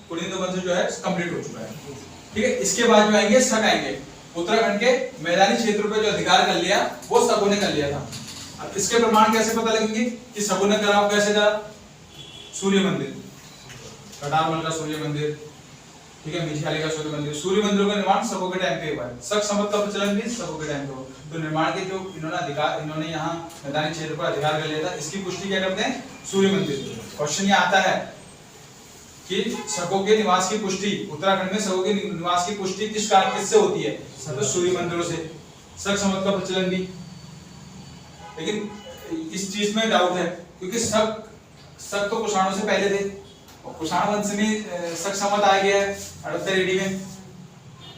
कुलीन वंश जो है कंप्लीट हो चुका है। ठीक है, इसके बाद जो आएंगे शक आएंगे। उत्तराखंड के मैदानी क्षेत्र पर जो अधिकार कर लिया वो शकों ने कर लिया था। अब इसके प्रमाण कैसे पता लगेंगे कि शकों ने करा? कैसे करा? सूर्य मंदिर, कटारमल का सूर्य मंदिर, ठीक है, मिझियाली का सूर्य मंदिर। सूर्य मंदिरों का निर्माण शकों के टाइम पे हुआ है। शक संवत का प्रचलन भी शकों के टाइम पे हुआ। तो निर्माण के जो इन्होंने यहाँ मैदानी क्षेत्र पर अधिकार कर लिया था, इसकी पुष्टि क्या करते हैं? सूर्य मंदिर। क्वेश्चन ये आता है कि शकों के निवास की पुष्टि, उत्तराखंड में शकों के निवास की पुष्टि किससे होती है? तो सूर्य मंदिरों से। शक संवत का प्रचलन भी, लेकिन इस चीज में डाउट है क्योंकि शक तो कुषाणों से पहले थे और कुषाण वंश में शक संवत आ गया है 78 AD में।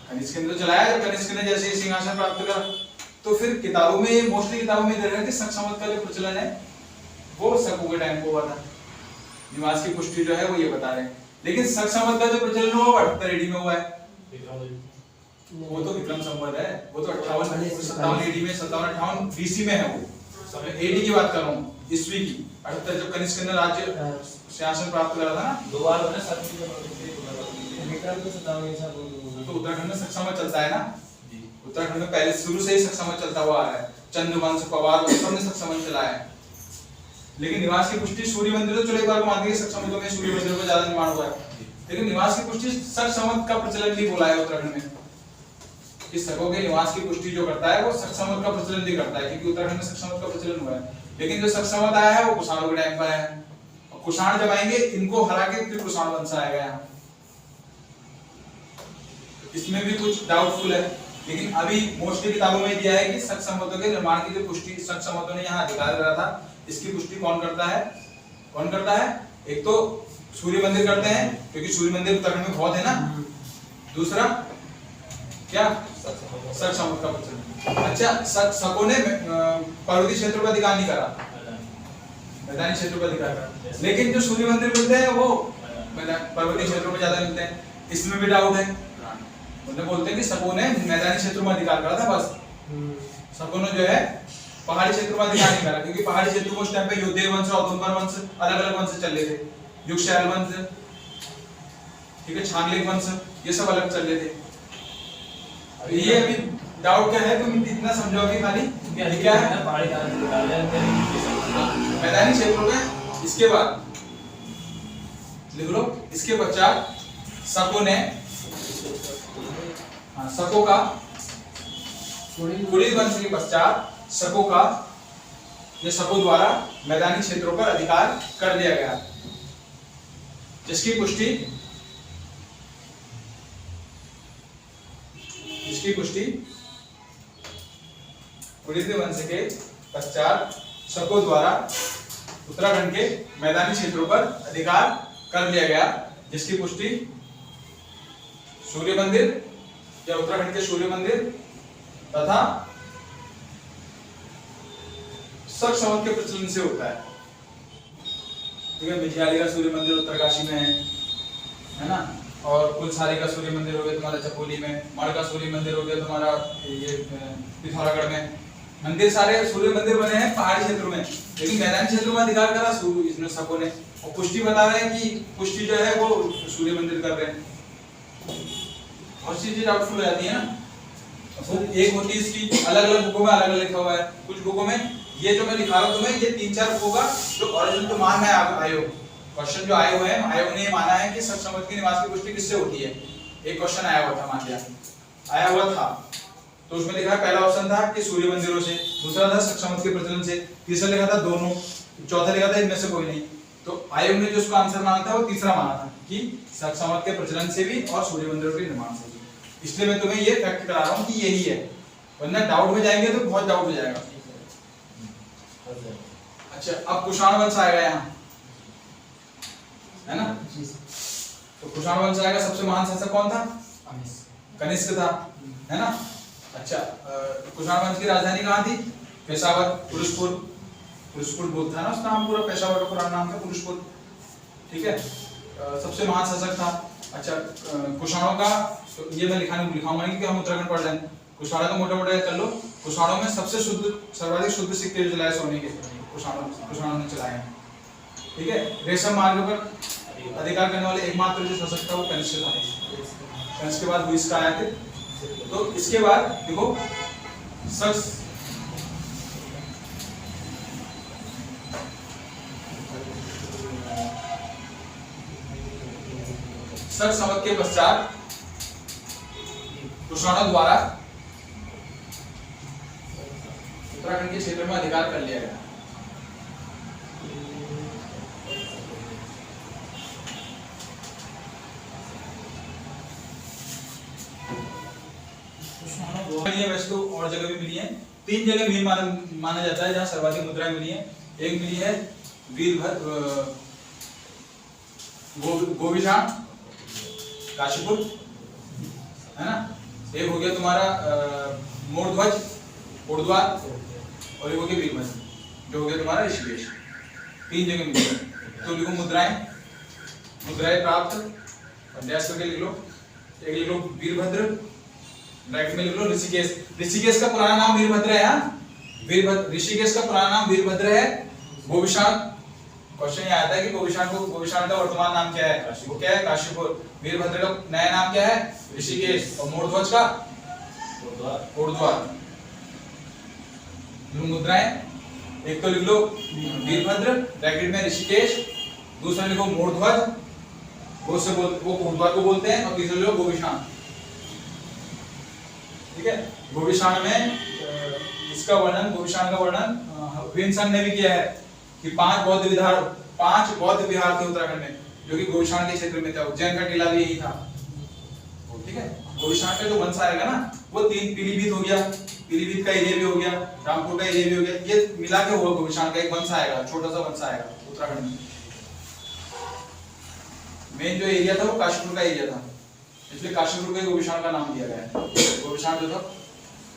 कनिष्क ने तो चलाया जब कनिष्क ने जैसे ही सिंहासन प्राप्त करा। तो फिर किताबों में, मोस्टली किताबों में दे रहा है कि शक संवत का जो प्रचलन है वो शकों के टाइम पे हुआ था। निवास की पुष्टि जो है वो ये बता रहे हैं, लेकिन शक संवत का जो प्रचलन हुआ वो 78 AD में हुआ है। वो तो विक्रम संवत है, वो तो 57 AD में, 57-58 BC में है। वो मैं AD की बात कर रहा हूँ, ईस्वी की। 78 जब कनिष्क ने राज्य सिंहासन प्राप्त करा था ना, 2 बार होने सब विक्रम तो 57 ऐसा बोल। तो उत्तराखंड में शक संवत चलता है ना। उत्तराखंड में पहले शुरू से ही शक संवत चलता हुआ आ रहा है। चंद्रवंश, पवार वंश सबने शक संवत चलाया है। लेकिन निवास की पुष्टि सूर्य मंदिर, तो चलो एक बार को मानते हैं शक संवतों में सूर्य मंदिरों का ज्यादा निर्माण हुआ है, लेकिन निवास की पुष्टि शक संवत का प्रचलन भी बोला है उत्तराखंड में कि शकों के निवास की पुष्टि जो करता है वो शक संवत का प्रचलन भी करता है, क्योंकि उत्तराखंड में शक संवत का प्रचलन हुआ है। लेकिन जो शक संवत आया है वो कुषाणों के टाइम पर आया है। और कुषाण जब आएंगे इनको हरा के फिर कुषाण वंश आएगा यहाँ। इसमें भी कुछ डाउटफुल है, लेकिन अभी मोस्टली किताबों में दिया है कि शक संवतों के निर्माण की जो पुष्टि शक संवतों ने यहाँ अधिकार करा था, इसकी पुष्टि कौन करता है? कौन करता है? एक तो सूर्य मंदिर करते हैं, क्योंकि सूर्य मंदिर उत्तराखंड में बहुत है ना। दूसरा क्या? शक संवत का प्रचलन। अच्छा, शकों ने पर्वतीय क्षेत्रों पर अधिकार नहीं करा, मैदानी क्षेत्रों पर अधिकार करा, लेकिन जो सूर्य मंदिर मिलते हैं वो पर्वतीय क्षेत्रों में ज्यादा मिलते हैं। इसमें भी डाउट है। उन्हें बोलते हैं कि शकों ने मैदानी क्षेत्रों में अधिकार करा था बस। शकों ने जो है पहाड़ी क्षेत्रों में अधिकार नहीं करा, क्योंकि पहाड़ी क्षेत्रों में उस टाइम पे योद्धेय वंश और औदुंबर वंश अलग अलग वंश चल रहे थे। युगशैल वंश, ठीक है, छांगलिक वंश, ये सब अलग चल रहे थे। ये अभी डाउट क्या है, तुम इतना समझो अभी खाली क्या है पहाड़ी मैदानी क्षेत्रों में। इसके बाद लिख लो, इसके पश्चात शकों ने, शकों का कुलीन वंश के पश्चात शकों का, ये शकों द्वारा मैदानी क्षेत्रों पर अधिकार कर लिया गया, जिसकी पुष्टि कुलीन वंश के पश्चात शकों द्वारा उत्तराखंड के मैदानी क्षेत्रों पर अधिकार कर लिया गया, जिसकी पुष्टि सूर्य मंदिर या उत्तराखंड के सूर्य मंदिर तथा शक संवत के प्रचलन से होता है। ठीक है, मिझियाली का सूर्य मंदिर उत्तरकाशी में है ना, और कुलसारी का सूर्य मंदिर हो गया तुम्हारा चपोली में, मढ़ का सूर्य मंदिर हो गया तुम्हारा ये पिथौरागढ़ में। मंदिर सारे सूर्य मंदिर बने हैं पहाड़ी क्षेत्रों में, लेकिन मैदानी क्षेत्रों में अधिकार करा इसने शकों ने। और पुष्टि बता रहे हैं कि पुष्टि जो है वो सूर्य मंदिर कर रहे हैं। बहुत सी चीज डाउटफुल हो जाती है ना। एक होती है इसकी अलग अलग बुकों में अलग अलग लिखा हुआ है। कुछ बुकों में ये जो मैं दिखा रहा हूँ तुम्हें, ये 3-4 बुकों का जो ओरिजिनल तो मान है आयोग, क्वेश्चन जो आए हुए हैं, आयोग ने माना है कि शक संवत के निवास की पुष्टि किससे होती है। एक क्वेश्चन आया हुआ था, मान लिया आया हुआ था, तो उसमें लिखा पहला ऑप्शन था कि सूर्य मंदिरों से, दूसरा था शक संवत के प्रचलन से, तीसरा लिखा था दोनों, चौथा लिखा था इनमें से कोई नहीं। तो आयोग ने जो उसका आंसर माना था वो तीसरा माना था कि शक संवत के प्रचलन से भी और सूर्य मंदिरों के निर्माण से भी। इसलिए मैं तुम्हें ये फैक्ट करा रहा हूँ कि यही है, वरना डाउट में जाएंगे तो बहुत डाउट हो जाएगा। अच्छा, अब कुषाण वंश आएगा यहाँ, है ना। तो कुषाण वंश आएगा, सबसे महान शासक कौन था? कनिष्क था, है ना। अच्छा, कुषाण वंश की राजधानी कहाँ थी? पेशावर, पुरुषपुर बोल था ना उसका नाम, पूरा पेशावर का पुराना नाम था पुरुषपुर। ठीक है, सबसे महान शासक था। अच्छा, कुषाणों का तो ये मैं लिखाऊंगा नहीं क्योंकि हम उत्तराखंड पढ़ जाएंगे। कुषाणों का मोटा-मोटा कर लो। कुषाणों में सबसे सर्वाधिक शुद्ध सिक्के चलाए सोने के, कुषाणों ने चलाए हैं। ठीक है, रेशम मार्ग पर अधिकार करने वाले एकमात्र जो शासक था वो कनिष्क था। कनिष्क के बाद वो इसका आया थे। तो इसके बाद देखो शक संवत के पश्चात कुषाणों द्वारा उत्तराखंड के क्षेत्र में अधिकार कर लिया गया। वैसे तो और जगह भी मिली है, 3 जगह मेन माना जाता है जहां सर्वाधिक मुद्राएं मिली है। एक मिली है गोविशाण काशीपुर, है ना। एक हो गया तुम्हारा मोरध्वज कोटद्वार, और एक हो गया वीरभद्र जो हो गया तुम्हारा ऋषिकेश। 3 जगह मिली है। तो लिखो मुद्राएं प्राप्त, डैश करके लिख लो। एक लिख लो वीरभद्र, ब्रैकेट में लिख लो ऋषिकेश। ऋषिकेश का पुराना नाम वीरभद्र है। वीरभद्र, ऋषिकेश का पुराना नाम वीरभद्र है। गोविशाण, क्वेश्चन ये आता है कि गोविशाण का वर्तमान नाम क्या है? वो क्या है? काशीपुर। वीरभद्र का नया नाम क्या है? ऋषिकेश। और मोरध्वज का कोटद्वार। मुद्राएं एक तो लिख लो वीरभद्र, ब्रैकेट में ऋषिकेश, दूसरा लिखो मोरध्वज, वो कोटद्वार को बोलते हैं, और तीसरा लिखो गोविशाण। ठीक है। गोविशाण में इसका वर्णन, गोविशाण का वर्णन ह्वेनसांग ने भी किया है कि 5 बौद्ध विहार थे उत्तराखंड में, जो कि गोविशाण के क्षेत्र में था। उज्जैन का टीला भी यही था। ठीक है। गोविशाण का जो वंश आएगा ना, वो 3 पीलीभीत हो गया, पीलीभीत का एरिया भी हो गया, रामपुर का एरिया भी हो गया, ये मिला के हुआ गोविशाण का एक वंश आएगा, छोटा सा वंश आएगा उत्तराखंड में। मेन जो एरिया था वो काशीपुर का एरिया था, इसलिए काशीपुर को गोविशाण का नाम दिया गया है। गोविशाण जो था।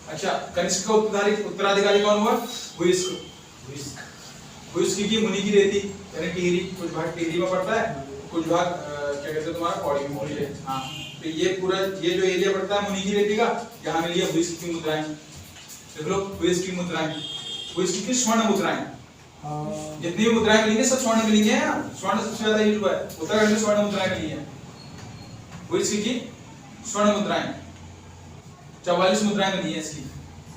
अच्छा, कनिष्क का उत्तराधिकारी कौन हुआ? हुइस्क की मुनि की रेती, यानी टिहरी। कुछ भाग टिहरी में पड़ता है, कुछ भाग क्या कहते हैं तुम्हारा पौड़ी में। हाँ, तो ये पूरा ये जो एरिया पड़ता है मुनि की रेती का, यहाँ मिली है हुइस्क की मुद्राएं। देख लो हुइस्क की मुद्राएं, हुइस्क की स्वर्ण मुद्राएं। जितनी भी मुद्राएं मिलेंगी सब स्वर्ण मिलेंगे। स्वर्ण सबसे ज्यादा यूज हुआ है उत्तराखंड में, स्वर्ण मुद्राएं मिली है। हुइस्क की स्वर्ण मुद्राएं 44 मुद्राएं मिली है इसकी।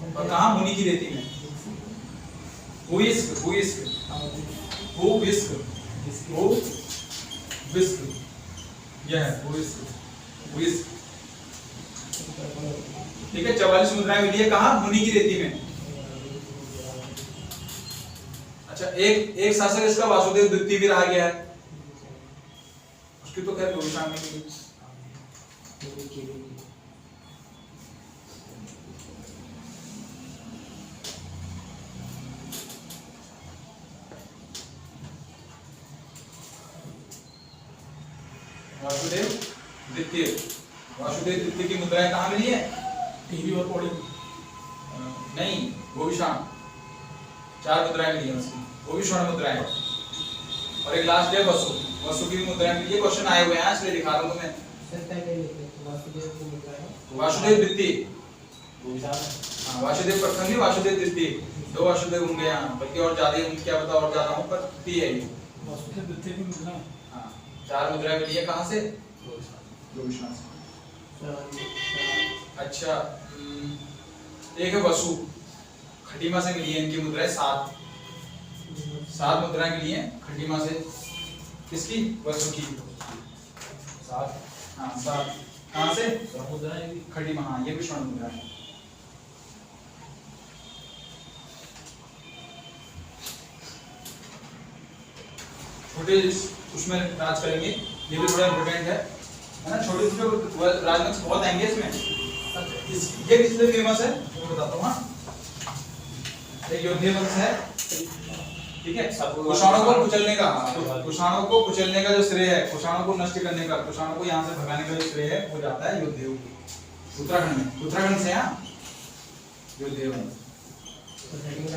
और कहाँ? मुनि की रेती में। हुइस्क यह है हुइस्क। ठीक है। 44 मुद्राएं मिली है कहाँ? मुनि की रेती में। अच्छा, एक शासक इसका वासुदेव द्वितीय भी रहा गया है, उसकी तो खैर गोविशाण में मिली। वासुदेव द्वितीय की मुद्राएं कहाँ मिली है? टिहरी और पौड़ी। नहीं, गोविशाण 4 मुद्राएं मिली है उसकी, वो भी स्वर्ण मुद्राएं। और एक लास्ट है वसु की भी मुद्राएं मिली है। क्वेश्चन आए हुए हैं इसलिए दिखा रहा हूं तुम्हें। वासुदेव द्वितीय, वासुदेव प्रथम नहीं, वासुदेव द्वितीय। 2 वासुदेव होंगे यहाँ, बल्कि और ज्यादा होंगे, क्या पता और ज्यादा हो, पर द्वितीय है ये। वासुदेव द्वितीय की मुद्रा। हाँ, 4 मुद्राएं मिली है कहाँ से? गोविशाण से। अच्छा, एक है वसु, खटीमा से मिली है इनकी मुद्राएं 7 मुद्राएं मिली हैं खटीमा से। किसकी? वसु की 7। हाँ 7 कहाँ से? मुद्राएं खटीमा। हाँ, ये भी स्वर्ण मुद्रा है। छोटे उसमें राज करेंगे, ये भी थोड़ा इम्पोर्टेंट है ना। छोटे उसमें राजवंश बहुत आएंगे इसमें। ये किसलिए फेमस है वो बताता हूँ। हाँ, एक योद्धे वंश है। ठीक है। कुषाणों को कुचलने का जो श्रेय है, कुषाणों को नष्ट करने का, कुषाणों को यहाँ से भगाने का जो श्रेय है वो जाता है योद्धेव को। उत्तराखंड में, उत्तराखंड से यहाँ योद्धेव वंश।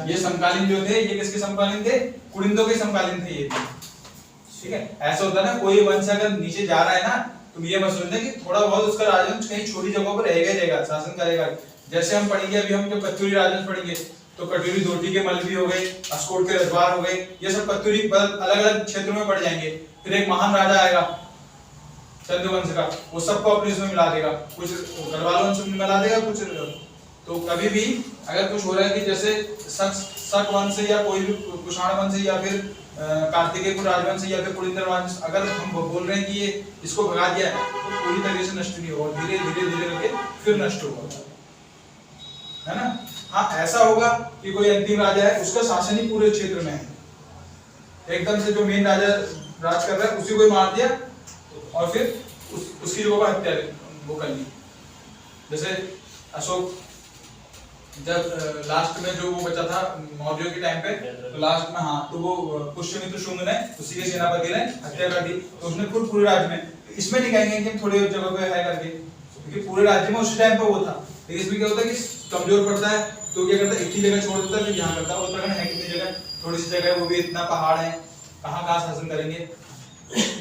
ये समकालीन जो थे, ये किसके समकालीन थे? कुलिंदों के समकालीन थे ये। ठीक है। ऐसा होता है ना, कोई वंश अगर नीचे जा रहा है ना, तुम ये मत सोचना कि थोड़ा बहुत उसका राजवंश कहीं छोटी जगहों पर रहेगा, शासन करेगा। जैसे हम पढ़ेंगे अभी, हम जब कत्यूरी राजवंश पढ़ेंगे तो कटोरी दोटी के मल भी हो गए, अस्कोट के रजवार हो गए, ये सब कत्यूरी अलग अलग क्षेत्रों में पड़ जाएंगे। फिर एक महान राजा आएगा चंद्रवंश का, वो सबको अपने इसमें मिला देगा, कुछ गढ़वाल वंश में मिला देगा, कुछ। तो कभी भी अगर कुछ हो रहा है कि जैसे शक वंश या कोई भी कुषाण वंश या फिर कार्तिकेय राजवंश या फिर पुलिंदर वंश, अगर हम बोल रहे हैं कि ये इसको भगा दिया है तो पूरी तरीके से नष्ट नहीं होगा, धीरे धीरे धीरे करके फिर नष्ट होगा, है ना। हाँ, ऐसा होगा कि कोई अंतिम राजा है, उसका शासन ही पूरे क्षेत्र में है, एकदम से जो मेन राजा राज कर रहा है उसी को मार दिया और फिर उसकी जगह पर हत्या वो कर ली। जैसे अशोक जब लास्ट में जो वो बचा था मौर्यों के टाइम पे, तो लास्ट में हाँ, तो वो पुष्यमित्र शुंग ने उसी के सेनापति ने हत्या कर दी, तो उसने खुद पूरे राज्य में, इसमें नहीं कहेंगे कि हम थोड़ी जगह पे है करके, क्योंकि पूरे राज्य में उस टाइम पे वो था। लेकिन इसमें क्या होता है कि कमजोर पड़ता है तो क्या करता है, एक ही जगह छोड़ देता है, फिर यहाँ करता है। उत्तराखंड है कितनी जगह, थोड़ी सी जगह है, वो भी इतना पहाड़ है, कहाँ शासन करेंगे।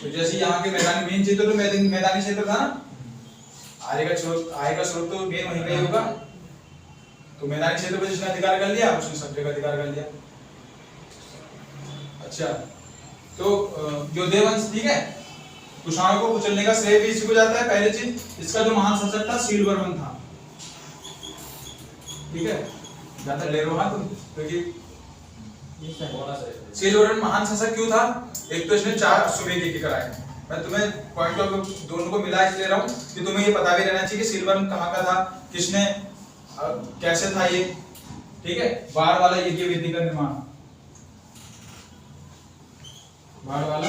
तो जैसे यहाँ के मैदानी मेन क्षेत्र तो मैदानी क्षेत्र था ना, आय का स्रोत तो मेन वहीं पे होगा, तो मैदानी क्षेत्र पर जिसने अधिकार कर लिया उसने सब जगह अधिकार कर लिया। अच्छा, तो योद्धे वंश, ठीक है, कुषाणों को कुचलने का श्रेय भी इसी को जाता है। पहली चीज, इसका जो महान शासक था सीलवर्मन था, ठीक है, ज्यादा ले रहा तुम, क्योंकि सीलवर्मन महान शासक क्यों था? एक तो इसने 4 अश्वमेध यज्ञ कराए। मैं तुम्हें पॉइंट ऑफ दोनों को मिला इसलिए रहा हूं कि तुम्हें ये पता भी रहना चाहिए कि सीलवर्मन कहाँ का था, किसने कैसे था ये, ठीक है। बाढ़ वाला यज्ञ वेदी का निर्माण, बाढ़ वाला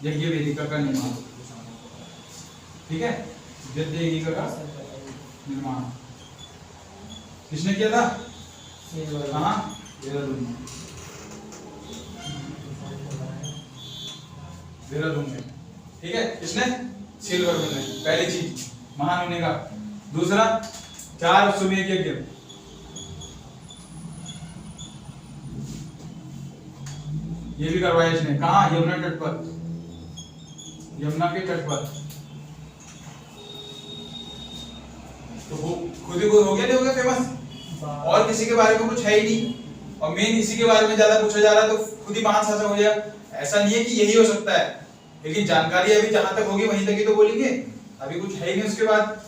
यज्ञ वेदिका का निर्माण, ठीक है, यज्ञ वेदिका का निर्माण किसने किया था? हाँ, देहरादून में, ठीक है, किसने? सीलवर्मन ने। पहली चीज महान होने का। दूसरा, 4 अश्वमेध यज्ञ, ये भी करवाया इसने। कहा? यमुना तट पर, यमुना के तट पर। तो वो खुद ही हो गया, नहीं हो गया फेमस, और किसी के बारे में कुछ है ही नहीं, और मेन इसी के बारे में ज्यादा पूछा जा रहा है, तो खुद ही महान शासक हो गया। ऐसा नहीं है कि यही हो सकता है, लेकिन जानकारी अभी जहां तक होगी वहीं तक ही तो बोलेंगे, अभी कुछ है ही नहीं उसके बाद।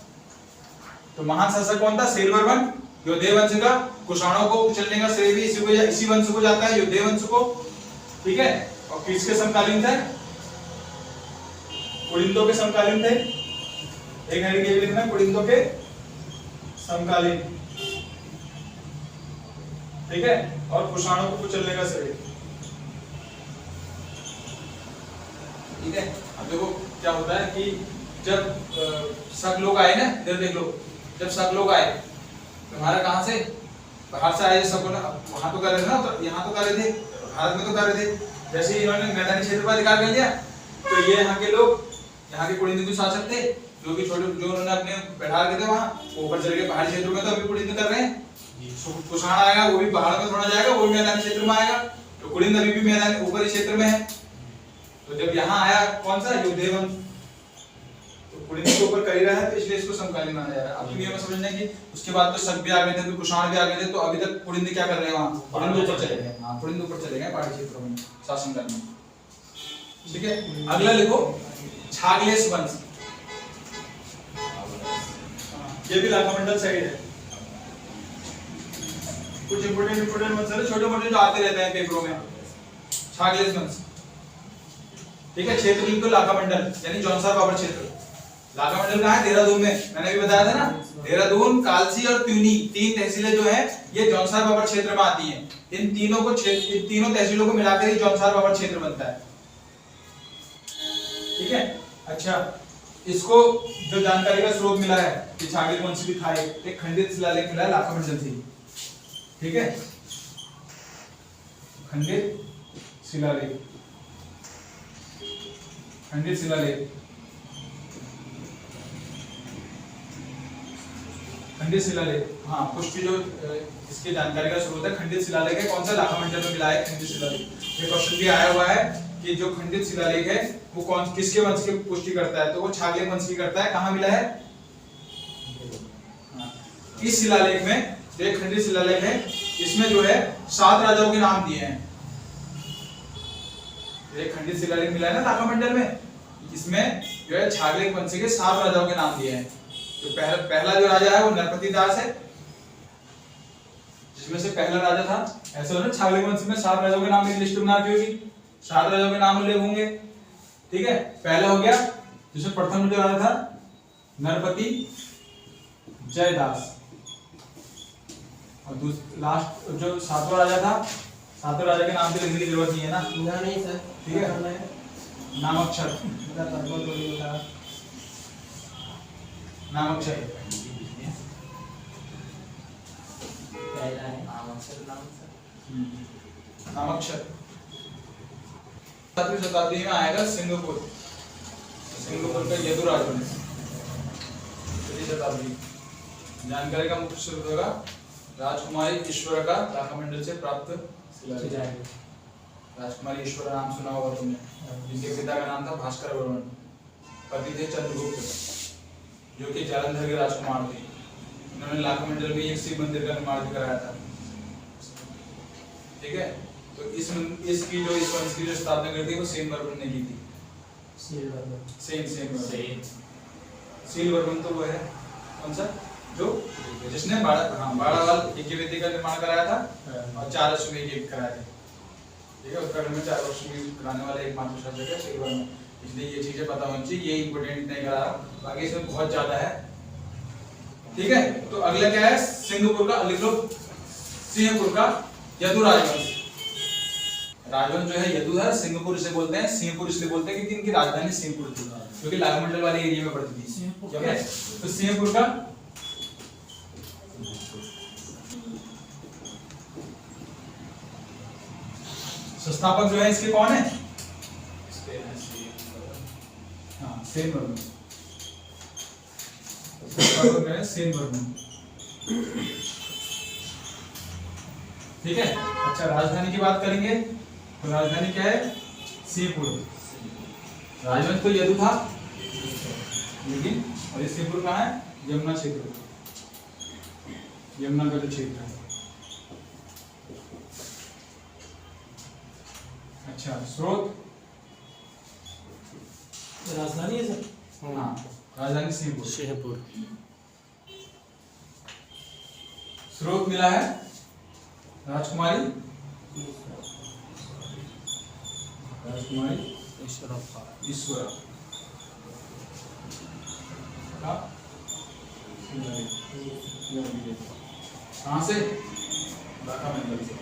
तो महान शासक कौन था? सीलवर्मन, योद्धे वंश का। कुषाणों को कुचलने का श्रेय भी इसी वंश को जाता है, योद्धे वंश को, ठीक है। और किसके समकालीन थे? कुलिंदों के समकालीन थे। एक हेडिंग ये लिखना, कुलिंदों के समकालीन, ठीक है। और कुषाणों को कुचलने का श्रेय, ठीक है। अब देखो क्या होता है कि जब सब लोग आए ना, इधर देख लो, जब सब लोग आए तुम्हारा कहां से? बाहर से आए सब, वहां तो कर रहे थे ना, तो यहाँ तो कर रहे थे, भारत में तो कर रहे थे। जैसे इन्होंने मैदानी क्षेत्र पर अधिकार कर लिया, तो ये यहाँ के लोग, यहाँ के कुलिंद शासक थे, जो कि छोटे, जो उन्होंने अपने बैठा के थे वहां, ऊपर चढ़ के पहाड़ी क्षेत्रों में तो अभी कुलिंद कर रहे हैं। कुषाण आएगा, वो भी पहाड़ में थोड़ा जाएगा, वो भी मैदानी क्षेत्र में आएगा, तो कुलिंद अभी भी मैदानी ऊपरी क्षेत्र में है। तो जब यहाँ आया कौन सा? योद्धे वंश, तो कुलिंद के ऊपर कर ही रहा है, तो इसलिए इसको समकालीन माना जा रहा है। अब ये समझना है कि उसके बाद तो शक भी आ गए थे, तो कुषाण भी आ गए थे, तो अभी तक कुलिंद क्या कर रहे हैं? वहां कुलिंद ऊपर चले गए। हाँ, कुलिंद ऊपर चले गए पहाड़ी क्षेत्रों में शासन करने, ठीक है। अगला लिखो, छागलेश वंश, ये भी लाखामंडल साइड है। कुछ इंपोर्टेंट वंश है, छोटे मोटे जो आते रहते हैं पेपरों में। छागलेश वंश, ठीक है। क्षेत्र लिख दो लाखामंडल, यानी जौनसार बाबर क्षेत्र। लाखामंडल कहाँ है? देहरादून में। मैंने भी बताया था ना, देहरादून, कालसी और त्यूनी, 3 तहसीलें जो है ये जौनसार बाबर क्षेत्र में आती हैं। इन तीनों तहसीलों को मिलाकर ही जौनसार बाबर क्षेत्र बनता है, ठीक है। अच्छा, इसको जो जानकारी का स्रोत मिला है कि छागलेश वंश भी था, एक खंडित शिलालेख मिला है लाखामंडल से, ठीक है। खंडित शिलालेख, खंडित शिलालेख, खंडित शिलालेख, हाँ, पुष्टि जो इसके जानकारी का स्रोत है खंडित शिलालेख है। कौन सा? लाखामंडल में मिला है खंडित शिलालेख। ये क्वेश्चन भी आया हुआ है कि जो खंडित शिलालेख है वो कौन, किसके वंश की पुष्टि करता है? तो वो छागलेश वंश की करता है। कहाँ मिला है? इस शिलालेख में, जो एक खंडित शिलालेख है, इसमें जो है 7 राजाओं के नाम दिए हैं, ये खंडित शिलालेख मिला है ना लाखा मंडल में, इसमें जो है छागलिक वंश के 7 राजाओं के नाम दिए हैं। जो पहला जो राजा है वो नरपति दास है, जिसमें से पहला राजा था। ऐसे होना छागलिक वंश में 7 राजाओं के नाम की लिस्ट बना दी होगी, 7 राजाओं के नाम उल्लेख होंगे। ठीक है, पहला हो गया, जिसमें प्रथम जो राजा था नरपति जयदास, और लास्ट जो 7वां राजा था, 7वें राजा के नाम तो लिखने की जरूरत नहीं है ना। ना नहीं सर, ठीक है, नामक्षर, नामक्षर पहला है नामक्षर। 7वीं शताब्दी में आएगा सिंगापुर, सिंगापुर का यदुराज वंश। 7वीं शताब्दी। जानकारी का मुख्य स्रोत होगा राजकुमारी ईश्वर का लाखा मंडल से प्राप्त शिलालेख। राजकुमारी ईश्वर नाम सुना होगा तुमने, जिनके पिता का नाम था भास्कर वर्मन, पति थे चंद्रगुप्त, जो कि जालंधर के राजकुमार थे। उन्होंने लाखा मंडल में एक शिव मंदिर का निर्माण भी कराया था। ठीक है, तो इसकी जो इस वंश की जो स्थापना करी थी वो सेन वर्मन ने की थी। सेन वर्मन तो वो है कौन सा, जो जिसने बाड़ावाल यज्ञवेदी का निर्माण कराया था और 4 अश्वमेध यज्ञ कराए थे। ठीक है, उत्तराखंड में 4 अश्वमेध कराने वाले एकमात्र शासक है सेन वर्मन। इसलिए ये चीजें पता होनी चाहिए, ये इंपॉर्टेंट नहीं करा, बाकी इसमें बहुत ज्यादा है। ठीक है, तो अगला क्या है, सिंगापुर का, लिख लो सिंहपुर का यदु राजवंश। राजवंश जो है यदु है, सिंगापुर इसे बोलते हैं, सिंहपुर इसलिए बोलते हैं क्योंकि इनकी राजधानी सिंहपुर थी, क्योंकि लाखा मंडल वाले एरिया में पड़ती थी। ठीक है, तो सिंहपुर का संस्थापक जो है इसके कौन है, हाँ सेन वर्मन, संस्थापक है सेन वर्मन। ठीक है, अच्छा राजधानी की बात करेंगे तो राजधानी क्या है, सिंहपुर। राजवंश तो यदु था, लेकिन और ये सिंहपुर कहाँ है, यमुना क्षेत्र, यमुना का जो क्षेत्र है। अच्छा, स्रोत राजधानी है सर, हाँ राजधानी सिंहपुर। सिंहपुर। स्रोत मिला है राजकुमारी ईश्वर का। कहाँ से, लाखा मंडल से।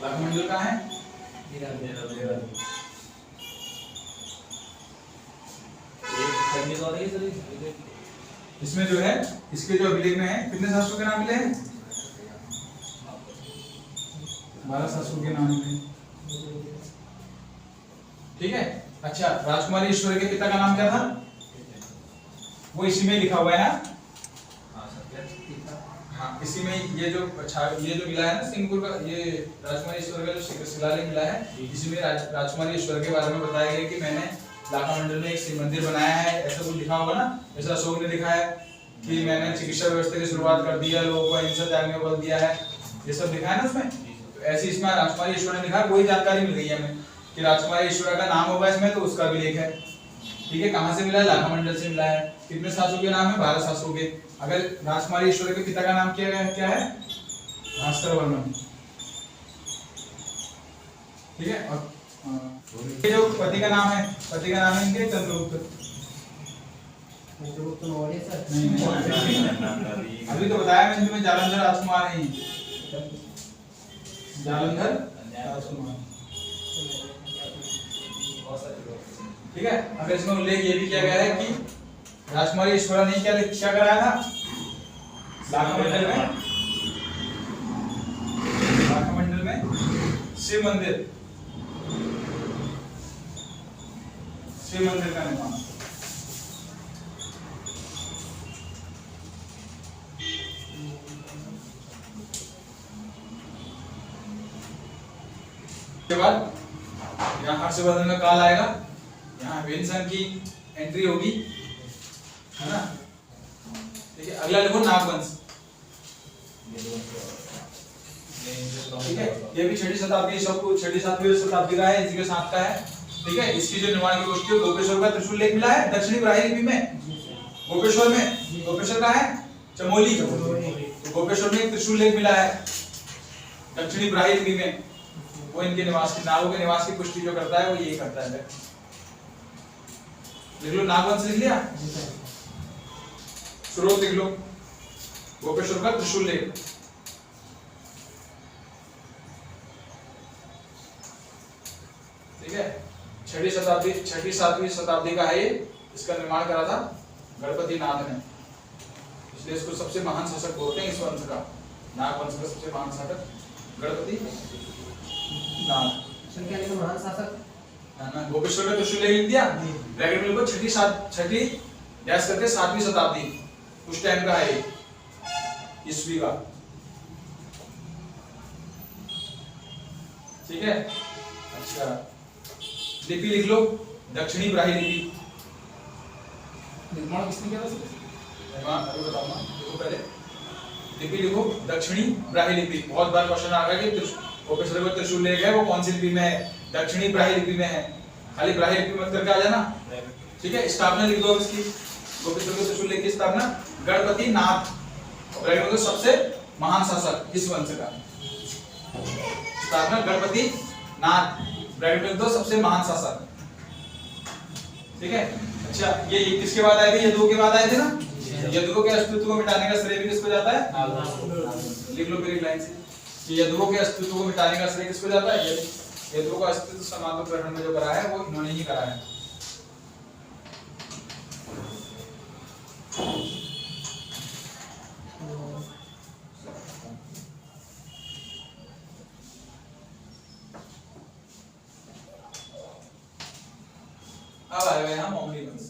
लाखा मंडल कहाँ है, इसमें जो है इसके जो अभिलेख में है कितने शासकों के नाम मिले हैं, 12 शासकों के नाम मिले। ठीक है, अच्छा राजकुमारी ईश्वर के पिता का नाम क्या था, वो इसी में लिखा हुआ है ना, हाँ इसी में ये जो मिला है ना सिंहपुर का, ये राजकुमारी ईश्वर का जो शिलालेख मिला है, इसी में राजकुमारी ईश्वर के बारे में बताया गया कि मैंने लाखा मंडल में एक शिव मंदिर बनाया है, ऐसा कुछ लिखा होगा ना। जैसा अशोक ने लिखा है कि मैंने चिकित्सा व्यवस्था की शुरुआत कर दी है, लोगों को अहिंसा त्यागने को बल दिया है, ये सब लिखा है ना उसमें। तो ऐसे इसमें राजकुमारी ईश्वर ने लिखा है, वही जानकारी मिल गई है हमें कि राजकुमारी ईश्वर का नाम होगा इसमें, तो उसका भी लेख है। ठीक है, कहाँ से मिला है, लाखा मंडल से मिला है। कितने शासकों के नाम है, 12 शासकों के। अगर राजकुमारी ईश्वर के पिता का नाम क्या है, भास्कर वर्मन। ठीक है, और ये जो पति का नाम है, पति का नाम है इनके चंद्रगुप्त। चंद्रगुप्त मौर्य सर, नहीं अभी तो बताया मैंने तुम्हें, जालंधर राजकुमार है, जालंधर राजकुमार। ठीक है, अगर इसमें उल्लेख ये भी किया गया है कि राजकुमारी ईश्वरा ने क्या कराया था लाखा मंडल में, लाखा मंडल में शिव मंदिर का निर्माण। के बाद यहाँ हर्षवर्धन का काल आएगा, यहाँ वेनसन की एंट्री होगी, है ना। ठीक है, अगला लिखो नागवंश। ठीक है, ये भी 6वीं शताब्दी, सब 6वीं 7वीं शताब्दी का है, इसी के साथ का है। ठीक है, इसकी जो निर्माण की गोष्ठी है, गोपेश्वर का त्रिशूल लेख मिला है दक्षिणी ब्राह्मी लिपि में। जी सर। गोपेश्वर में, गोपेश्वर का है चमोली, तो गोपेश्वर में एक त्रिशूल लेख मिला है दक्षिणी ब्राह्मी लिपि में। वो इनके निवास की, नागों के निवास की पुष्टि जो करता है वो यही करता है। लिख लो, नागवंश लिख लिया, जी सर। स्रोत लिख लो, गोपेश्वर का त्रिशूल लेख। ठीक है, छठी शताब्दी, छठी सातवीं शताब्दी का है ये। इसका निर्माण करा था गणपति नाथ ने, इसलिए इसको सबसे महान शासक बोलते हैं इस वंश का। नाग वंश का सबसे महान शासक गणपति नाथ सर क्या लिखा, महान शासक? है ना। गोपेश्वर का त्रिशूल लेख लिख दिया, ब्रैकेट में लिखो छठी डैश करके सातवीं शताब्दी, उस टाइम का है ये, ईस्वी का। ठीक है, अच्छा लिपि लिख लो, दक्षिणी ब्राह्मी लिपि। निर्माण किसने किया था सर? निर्माण अभी बताऊंगा, देखो पहले लिपि लिखो, दक्षिणी ब्राह्मी लिपि। बहुत बार क्वेश्चन आ गया कि गोपेश्वर का त्रिशूल लेख है वो कौन सी लिपि में है, दक्षिणी ब्राह्मी लिपि में है। खाली ब्राह्मी लिपि मत करके आ जाना। ठीक है, स्थापना लिख दो इसकी, गोपेश्वर के त्रिशूल लेख की स्थापना गणपति नाथ, ब्रैकेट में सबसे महान शासक इस वंश का। स्थापना गणपति नाथ, ब्रैकेट में दो सबसे महान शासक। ठीक है, अच्छा ये किसके बाद आए थे, यदुओं के बाद आए थे ना। यदुओं के अस्तित्व को मिटाने का श्रेय भी किसको जाता है, लिख लो मेरी लाइन से कि यदुओं के अस्तित्व को मिटाने का श्रेय किसको जाता है, यदुओं का अस्तित्व समाप्त ग्रहण में जो करा है वो इन्होंने ही करा है। अब आएगा यहाँ मोंगली वंश।